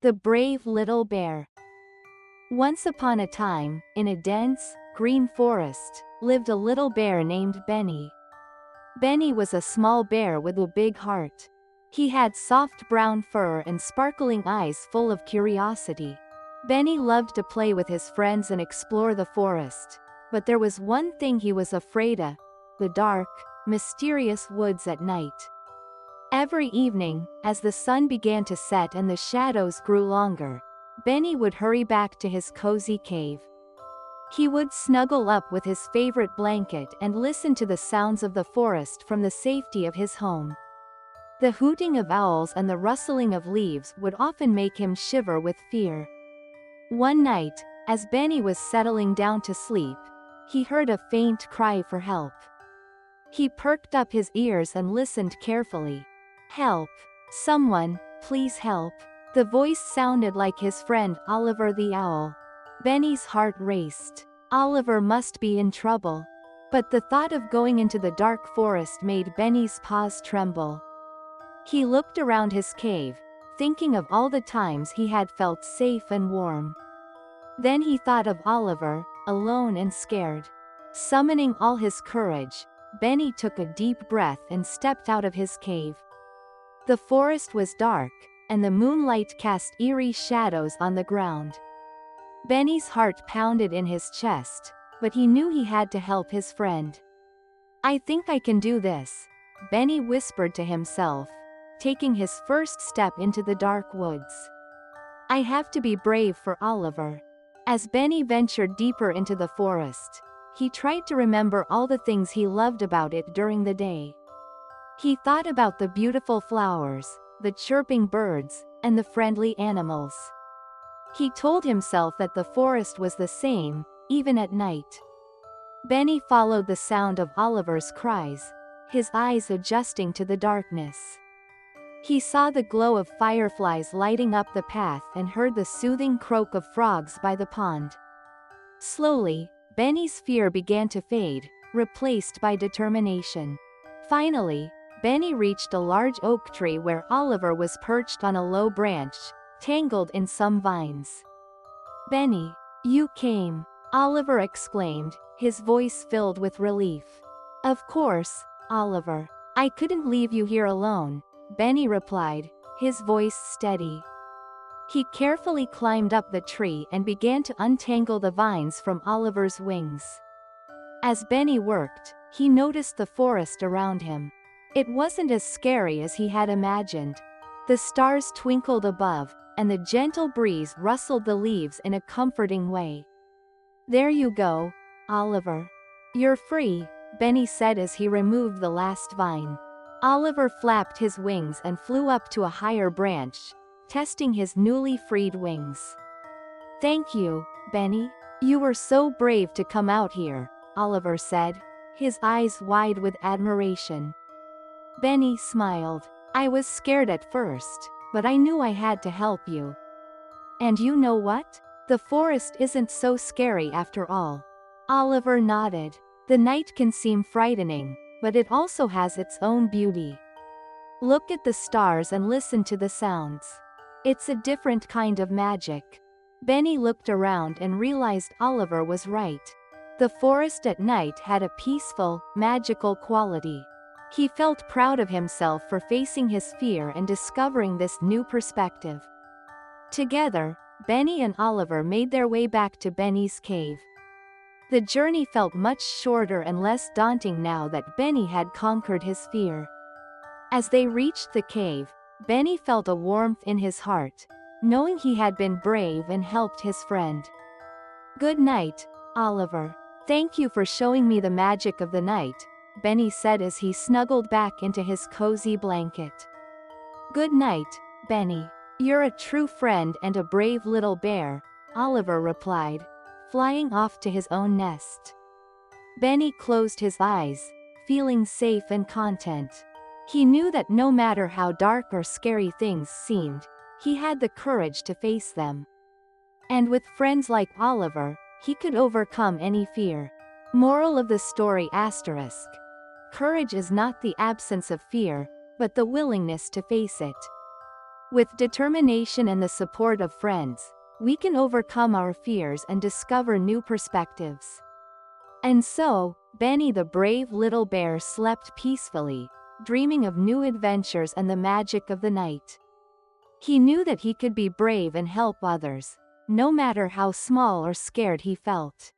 The Brave Little Bear. Once upon a time, in a dense, green forest, lived a little bear named Benny. Benny was a small bear with a big heart. He had soft brown fur and sparkling eyes full of curiosity. Benny loved to play with his friends and explore the forest. But there was one thing he was afraid of: the dark, mysterious woods at night. Every evening, as the sun began to set and the shadows grew longer, Benny would hurry back to his cozy cave. He would snuggle up with his favorite blanket and listen to the sounds of the forest from the safety of his home. The hooting of owls and the rustling of leaves would often make him shiver with fear. One night, as Benny was settling down to sleep, he heard a faint cry for help. He perked up his ears and listened carefully. "Help! Someone, please help!" The voice sounded like his friend Oliver the owl. Benny's heart raced. Oliver must be in trouble. But the thought of going into the dark forest made Benny's paws tremble. He looked around his cave, thinking of all the times he had felt safe and warm. Then he thought of Oliver, alone and scared. Summoning all his courage, Benny took a deep breath and stepped out of his cave. The forest was dark, and the moonlight cast eerie shadows on the ground. Benny's heart pounded in his chest, but he knew he had to help his friend. "I think I can do this," Benny whispered to himself, taking his first step into the dark woods. "I have to be brave for Oliver." As Benny ventured deeper into the forest, he tried to remember all the things he loved about it during the day. He thought about the beautiful flowers, the chirping birds, and the friendly animals. He told himself that the forest was the same, even at night. Benny followed the sound of Oliver's cries, his eyes adjusting to the darkness. He saw the glow of fireflies lighting up the path and heard the soothing croak of frogs by the pond. Slowly, Benny's fear began to fade, replaced by determination. Finally, Benny reached a large oak tree where Oliver was perched on a low branch, tangled in some vines. "Benny, you came!" Oliver exclaimed, his voice filled with relief. "Of course, Oliver. I couldn't leave you here alone," Benny replied, his voice steady. He carefully climbed up the tree and began to untangle the vines from Oliver's wings. As Benny worked, he noticed the forest around him. It wasn't as scary as he had imagined. The stars twinkled above, and the gentle breeze rustled the leaves in a comforting way. "There you go, Oliver. You're free," Benny said as he removed the last vine. Oliver flapped his wings and flew up to a higher branch, testing his newly freed wings. "Thank you, Benny. You were so brave to come out here," Oliver said, his eyes wide with admiration. Benny smiled. "I was scared at first, but I knew I had to help you. And you know what? The forest isn't so scary after all." Oliver nodded. "The night can seem frightening, but it also has its own beauty. Look at the stars and listen to the sounds. It's a different kind of magic." Benny looked around and realized Oliver was right. The forest at night had a peaceful, magical quality. He felt proud of himself for facing his fear and discovering this new perspective. Together, Benny and Oliver made their way back to Benny's cave. The journey felt much shorter and less daunting now that Benny had conquered his fear. As they reached the cave, Benny felt a warmth in his heart, knowing he had been brave and helped his friend. "Good night, Oliver. Thank you for showing me the magic of the night," Benny said as he snuggled back into his cozy blanket. "Good night, Benny. You're a true friend and a brave little bear," Oliver replied, flying off to his own nest. Benny closed his eyes, feeling safe and content. He knew that no matter how dark or scary things seemed, he had the courage to face them. And with friends like Oliver, he could overcome any fear. Moral of the story **. Courage is not the absence of fear, but the willingness to face it. With determination and the support of friends, we can overcome our fears and discover new perspectives. And so, Benny the brave little bear slept peacefully, dreaming of new adventures and the magic of the night. He knew that he could be brave and help others, no matter how small or scared he felt.